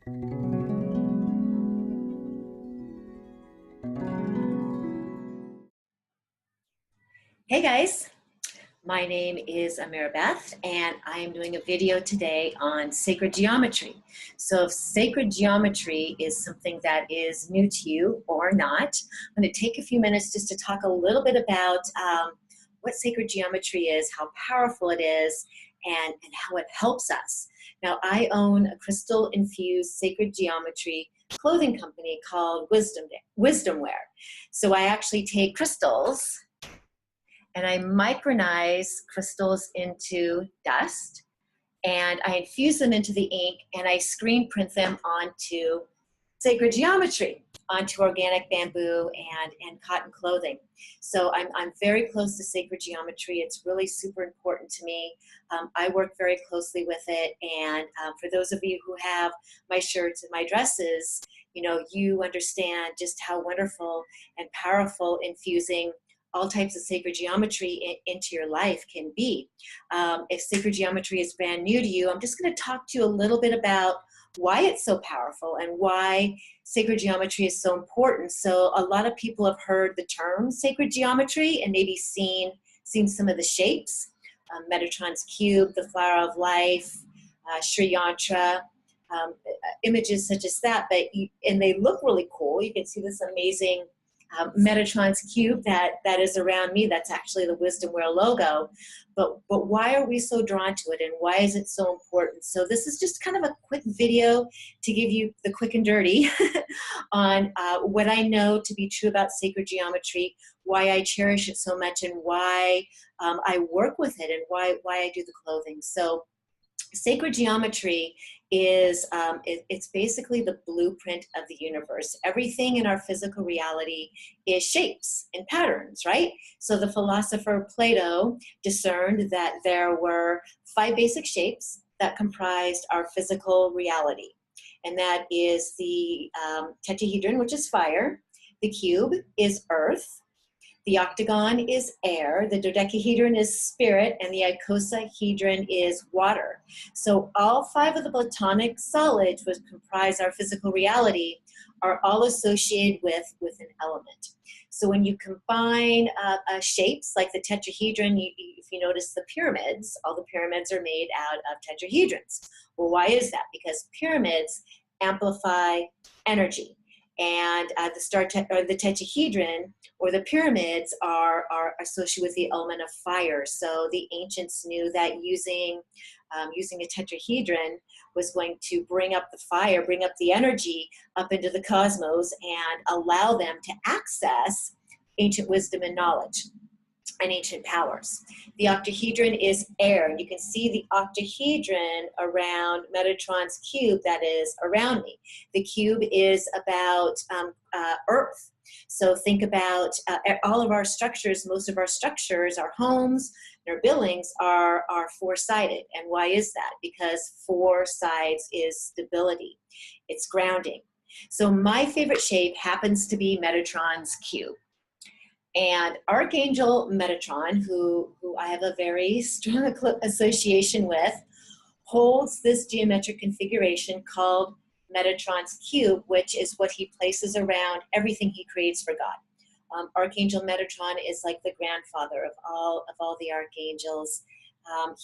Hey guys, my name is Ameera and I am doing a video today on sacred geometry. So if sacred geometry is something that is new to you or not, I'm going to take a few minutes just to talk a little bit about what sacred geometry is, how powerful it is, and how it helps us. Now, I own a crystal infused sacred geometry clothing company called Wisdom Wear. So I actually take crystals and I micronize crystals into dust, and I infuse them into the ink, and I screen print them onto sacred geometry, onto organic bamboo and cotton clothing. So I'm very close to sacred geometry. It's really super important to me. I work very closely with it, and for those of you who have my shirts and my dresses, you know, you understand just how wonderful and powerful infusing all types of sacred geometry into your life can be. If sacred geometry is brand new to you, I'm just going to talk to you a little bit about why it's so powerful and why sacred geometry is so important. So a lot of people have heard the term sacred geometry and maybe seen some of the shapes, Metatron's cube, the flower of life, Sri Yantra, images such as that. And they look really cool. You can see this amazing Metatron's cube that is around me. That's actually the Wisdom Wear logo. But why are we so drawn to it, and why is it so important? So this is just kind of a quick video to give you the quick and dirty on what I know to be true about sacred geometry, why I cherish it so much, and why I work with it, and why I do the clothing. So sacred geometry is it's basically the blueprint of the universe. Everything in our physical reality is shapes and patterns, right? So the philosopher Plato discerned that there were 5 basic shapes that comprised our physical reality. And that is the tetrahedron, which is fire. The cube is earth. The octagon is air, the dodecahedron is spirit, and the icosahedron is water. So all 5 of the platonic solids, which comprise our physical reality, are all associated with an element. So when you combine shapes like the tetrahedron, if you notice the pyramids, all the pyramids are made out of tetrahedrons. Well, why is that? Because pyramids amplify energy. And the tetrahedron or the pyramids are associated with the element of fire. So the ancients knew that using a tetrahedron was going to bring up the fire, bring up the energy up into the cosmos, and allow them to access ancient wisdom and knowledge and ancient powers. The octahedron is air, and you can see the octahedron around Metatron's cube that is around me. The cube is about earth. So think about all of our structures. Most of our structures, our homes, our buildings are 4-sided. And why is that? Because 4 sides is stability. It's grounding. So my favorite shape happens to be Metatron's cube. And Archangel Metatron, who I have a very strong association with, holds this geometric configuration called Metatron's cube, which is what he places around everything he creates for God. Archangel Metatron is like the grandfather of all the archangels.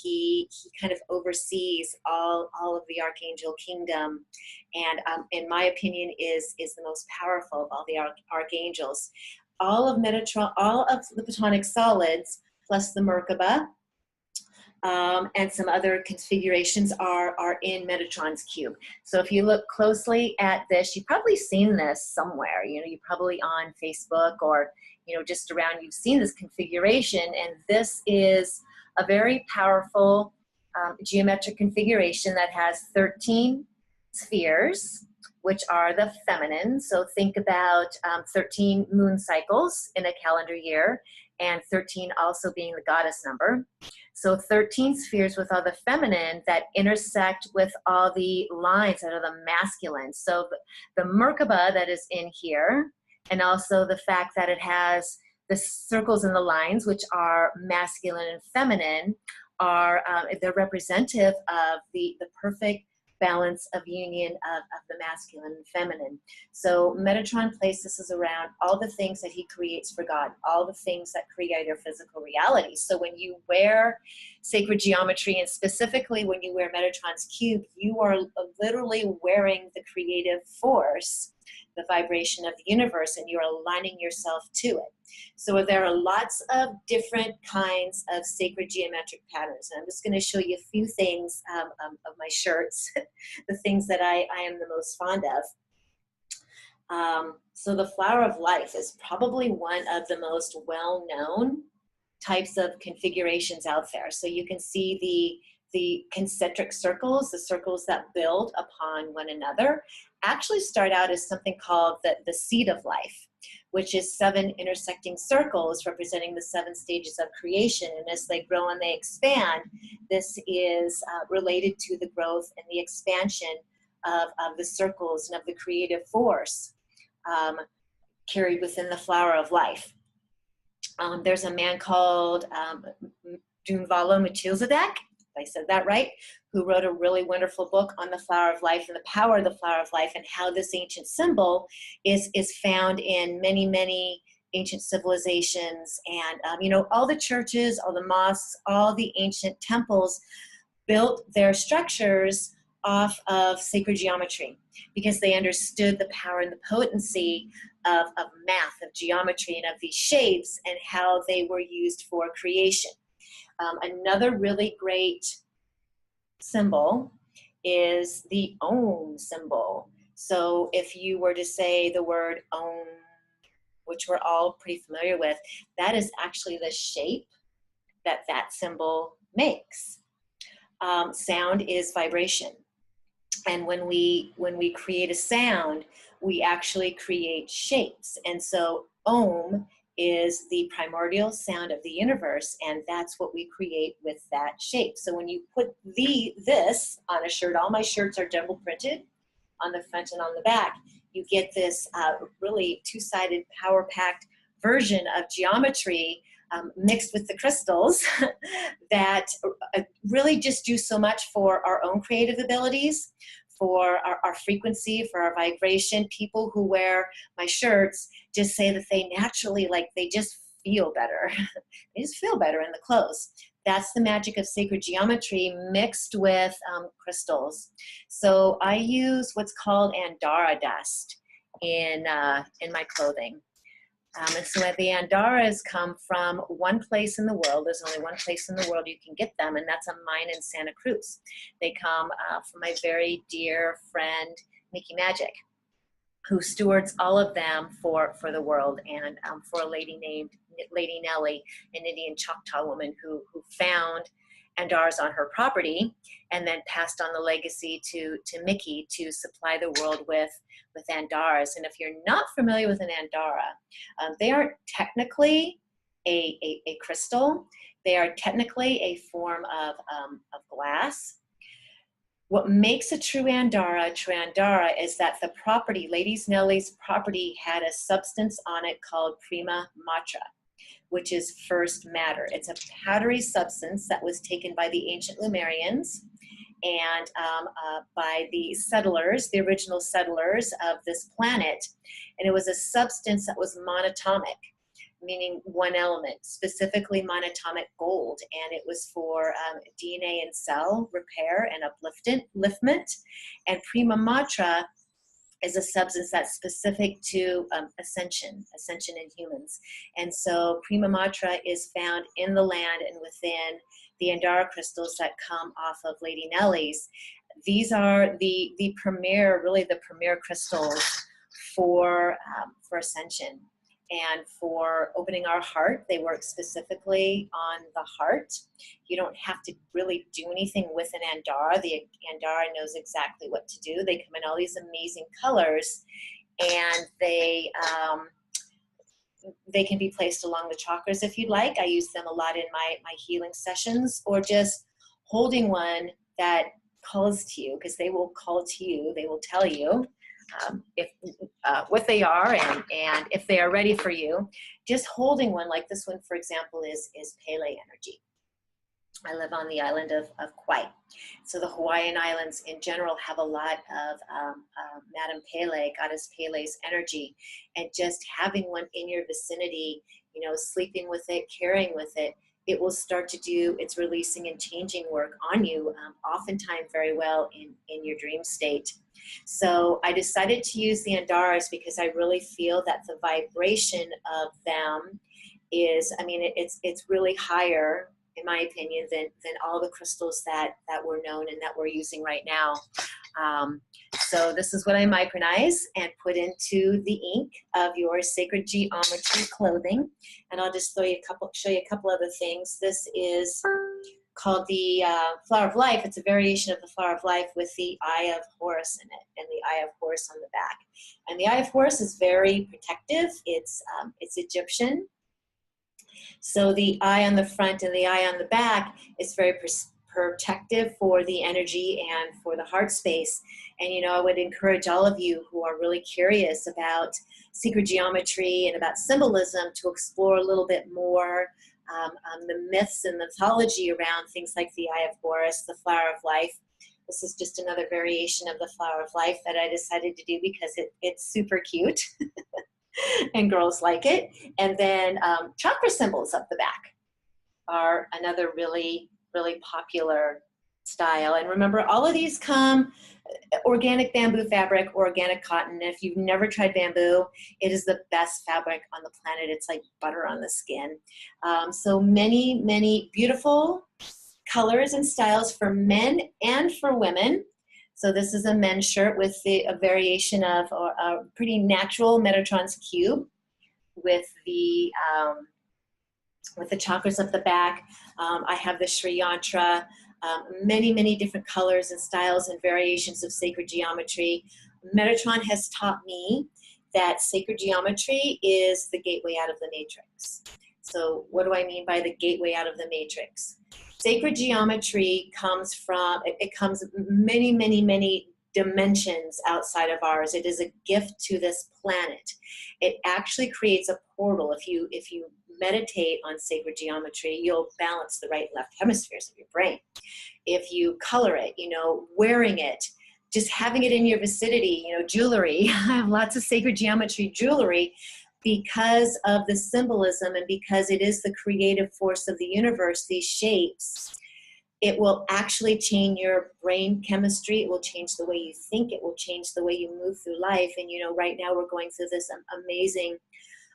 He kind of oversees all of the archangel kingdom, and in my opinion is the most powerful of all the archangels. All of Metatron, all of the platonic solids, plus the Merkaba, and some other configurations are in Metatron's cube. So if you look closely at this, you've probably seen this somewhere. You know, you're probably on Facebook or, you know, just around, you've seen this configuration, and this is a very powerful geometric configuration that has 13 spheres, which are the feminine. So think about 13 moon cycles in a calendar year, and 13 also being the goddess number. So 13 spheres with all the feminine that intersect with all the lines that are the masculine. So the Merkaba that is in here, and also the fact that it has the circles and the lines, which are masculine and feminine, are they're representative of the perfect balance of union of the masculine and feminine. So Metatron places around all the things that he creates for God, all the things that create our physical reality. So when you wear sacred geometry, and specifically when you wear Metatron's cube, you are literally wearing the creative force, the vibration of the universe, and you're aligning yourself to it. So there are lots of different kinds of sacred geometric patterns. And I'm just going to show you a few things of my shirts, the things that I am the most fond of. So the flower of life is probably one of the most well-known types of configurations out there. So you can see the concentric circles, the circles that build upon one another, actually start out as something called the seed of life, which is 7 intersecting circles representing the 7 stages of creation. And as they grow and they expand, this is related to the growth and the expansion of the circles and of the creative force carried within the flower of life. There's a man called Dunvalo Melchizedek, if I said that right, who wrote a really wonderful book on the flower of life and the power of the flower of life, and how this ancient symbol is found in many, many ancient civilizations. And you know, all the churches, all the mosques, all the ancient temples built their structures off of sacred geometry, because they understood the power and the potency of math, of geometry, and of these shapes, and how they were used for creation. Another really great symbol is the Om symbol. So if you were to say the word Om, which we're all pretty familiar with, that is actually the shape that that symbol makes. Sound is vibration. And when we create a sound, we actually create shapes. And so Om is the primordial sound of the universe, and that's what we create with that shape. So when you put this on a shirt, all my shirts are double printed on the front and on the back, you get this really two-sided, power-packed version of geometry mixed with the crystals that really just do so much for our own creative abilities, for our frequency, for our vibration. People who wear my shirts just say that they naturally, like, they just feel better. They just feel better in the clothes. That's the magic of sacred geometry mixed with crystals. So I use what's called Andara dust in my clothing. And so the Andaras come from one place in the world. There's only one place in the world you can get them, and that's a mine in Santa Cruz. They come from my very dear friend, Nikki Magic, who stewards all of them for the world, and for a lady named Lady Nellie, an Indian Choctaw woman who found Andaras on her property and then passed on the legacy to Mickey to supply the world with Andaras. And if you're not familiar with an Andara, they aren't technically a crystal. They are technically a form of glass. What makes a true Andara is that the property, Lady Nellie's property, had a substance on it called prima matra, which is first matter. It's a powdery substance that was taken by the ancient Lemurians and by the settlers, the original settlers of this planet. And it was a substance that was monatomic, meaning one element, specifically monatomic gold. And it was for DNA and cell repair and upliftment. And prima matra is a substance that's specific to ascension in humans. And so prima matra is found in the land and within the Andara crystals that come off of Lady Nellie's. These are the premier crystals for ascension and for opening our heart. They work specifically on the heart. You don't have to really do anything with an Andara. The Andara knows exactly what to do. They come in all these amazing colors, and they can be placed along the chakras if you'd like. I use them a lot in my healing sessions, or just holding one that calls to you, because they will call to you. They will tell you what they are and if they are ready for you. Just holding one, like this one, for example, is Pele energy. I live on the island of Kauai. So the Hawaiian Islands in general have a lot of Madame Pele, Goddess Pele's energy, and just having one in your vicinity, you know, sleeping with it, carrying with it, it will start to do its releasing and changing work on you, oftentimes very well in your dream state. So I decided to use the Andaras because I really feel that the vibration of them is, I mean, it's really higher, in my opinion, than all the crystals that were known and that we're using right now. So this is what I micronize and put into the ink of your Sacred Geometry clothing. And I'll just show you a couple other things. This is called the Flower of Life. It's a variation of the Flower of Life with the Eye of Horus in it and the Eye of Horus on the back. And the Eye of Horus is very protective. It's Egyptian. So the eye on the front and the eye on the back is very protective for the energy and for the heart space. And, you know, I would encourage all of you who are really curious about sacred geometry and about symbolism to explore a little bit more the myths and mythology around things like the Eye of Horus, the Flower of Life. This is just another variation of the Flower of Life that I decided to do because it's super cute. And girls like it. And then chakra symbols up the back are another really, really popular style. And remember, all of these come organic bamboo fabric, organic cotton. And if you've never tried bamboo, it is the best fabric on the planet. It's like butter on the skin. So many, many beautiful colors and styles for men and for women. So this is a men's shirt with a variation of a pretty natural Metatron's cube with the chakras up the back. I have the Sri Yantra, many, many different colors and styles and variations of sacred geometry. Metatron has taught me that sacred geometry is the gateway out of the matrix. So what do I mean by the gateway out of the matrix? Sacred geometry comes from, it comes many, many, many dimensions outside of ours. It is a gift to this planet. It actually creates a portal. If you meditate on sacred geometry, you'll balance the right and left hemispheres of your brain. If you color it, you know, wearing it, just having it in your vicinity, you know, jewelry. I have lots of sacred geometry jewelry because of the symbolism and because it is the creative force of the universe, these shapes, it will actually change your brain chemistry. It will change the way you think. It will change the way you move through life. And, you know, right now we're going through this amazing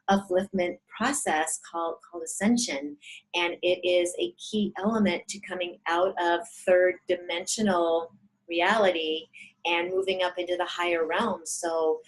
upliftment process called ascension. And it is a key element to coming out of third dimensional reality and moving up into the higher realms. So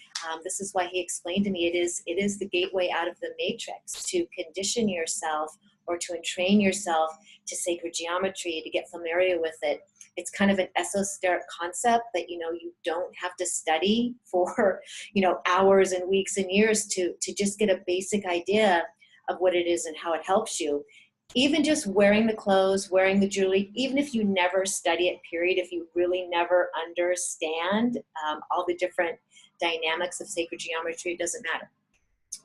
this is why he explained to me it is the gateway out of the matrix to condition yourself or to entrain yourself to sacred geometry, to get familiar with it. It's kind of an esoteric concept that, you know, you don't have to study for, you know, hours and weeks and years to just get a basic idea of what it is and how it helps you. Even just wearing the clothes, wearing the jewelry, even if you never study it, period, if you really never understand all the different dynamics of sacred geometry, it doesn't matter.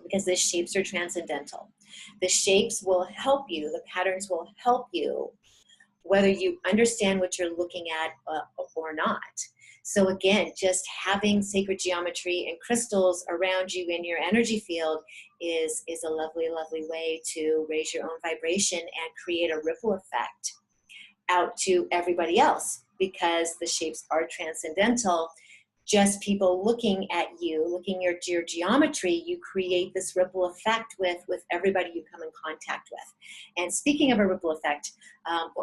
Because the shapes are transcendental. The shapes will help you, the patterns will help you, whether you understand what you're looking at or not. So again, just having sacred geometry and crystals around you in your energy field is a lovely, lovely way to raise your own vibration and create a ripple effect out to everybody else, because the shapes are transcendental. Just people looking at you, looking at your geometry, you create this ripple effect with everybody you come in contact with. And speaking of a ripple effect,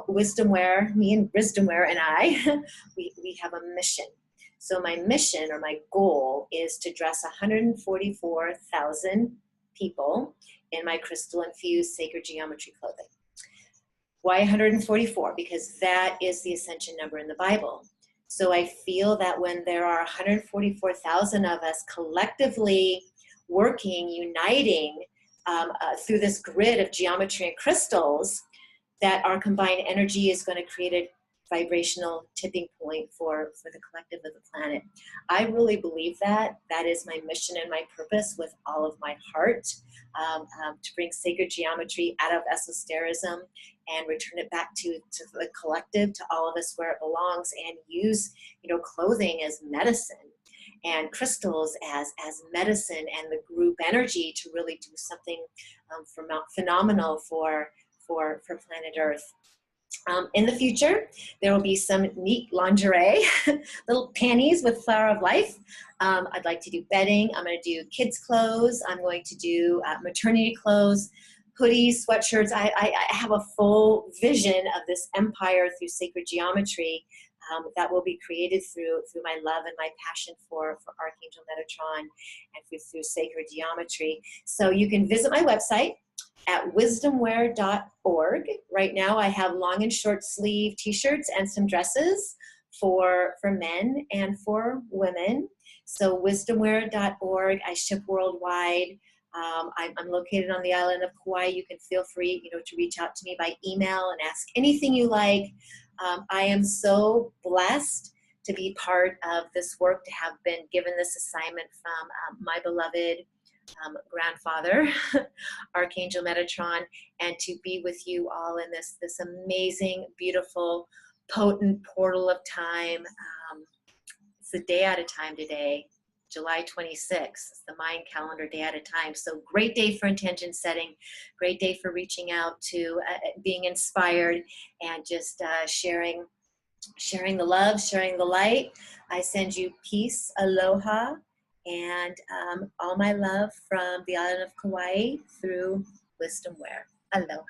Wisdomware, me and Wisdomware and I, we have a mission. So my mission or my goal is to dress 144,000 people in my Crystal Infused Sacred Geometry clothing. Why 144? Because that is the ascension number in the Bible. So I feel that when there are 144,000 of us collectively working, uniting through this grid of geometry and crystals, that our combined energy is going to create a vibrational tipping point for the collective of the planet. I really believe that. That is my mission and my purpose with all of my heart, to bring sacred geometry out of esotericism and return it back to the collective, to all of us where it belongs, and use, you know, clothing as medicine and crystals as medicine, and the group energy to really do something phenomenal for planet Earth. In the future, there will be some neat lingerie, little panties with flower of life. I'd like to do bedding. I'm going to do kids' clothes. I'm going to do maternity clothes, hoodies, sweatshirts. I have a full vision of this empire through sacred geometry that will be created through my love and my passion for Archangel Metatron and through sacred geometry. So you can visit my website at wisdomwear.org. Right now I have long and short sleeve t-shirts and some dresses for men and for women. So wisdomwear.org. I ship worldwide. I'm located on the island of Kauai. You can feel free, you know, to reach out to me by email and ask anything you like. I am so blessed to be part of this work, to have been given this assignment from my beloved grandfather, Archangel Metatron, and to be with you all in this amazing, beautiful, potent portal of time. It's a day at a time today, July 26th. It's the Mayan calendar day at a time. So great day for intention setting, great day for reaching out to being inspired, and just sharing the love, sharing the light. I send you peace, aloha, and all my love from the island of Kauai through Wisdom Wear. Aloha.